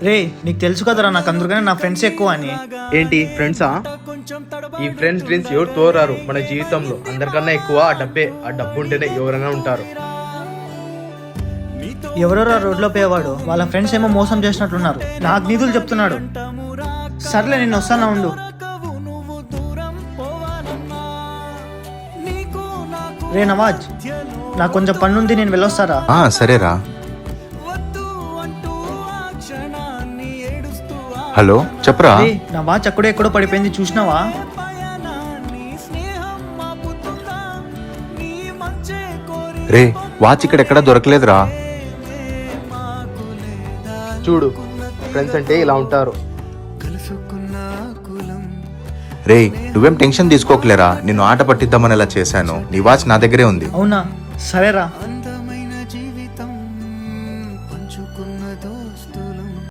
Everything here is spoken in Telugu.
రే నీకు తెలుసు కదరా నాకు అందుకనే నా ఫ్రెండ్స్ ఎక్కువ అని. ఏంటి ఫ్రెండ్సా? ఈ ఫ్రెండ్స్ డ్రీమ్స్ ఎవరు తోరారు మన జీవితంలో. అందరికన్నా ఎక్కువ ఆ డబ్బే. ఆ డబ్బు ఉంటేనే ఎవరైనా ఉంటారు. ఎవరెవరో రోడ్లో పోయేవాడు వాళ్ళ ఫ్రెండ్స్ ఏమో మోసం చేసినట్లున్నారు. నాకు నిధులు చెప్తున్నాడు. సర్లే నేను వస్తానా ఉండు. రే నవాజ్, నాకు కొంచెం పని ఉంది, నేను వెళ్ళొస్తారా? సరేరా. హలో చెప్పరా. రే నా వాచ్ అక్కడో ఎక్కడో పడిపోయింది, చూసినావా? రే వాచ్ ఇక్కడ ఎక్కడా దొరకలేదురా. చూడు, ఫ్రెండ్స్ అంటే ఇలా ఉంటారు. రే నువ్వేం టెన్షన్ తీసుకోకలేరా, నిన్ను ఆట పట్టిద్దామని ఇలా చేశాను. నీ వాచ్ నా దగ్గరే ఉంది. అవునా, సరేరా.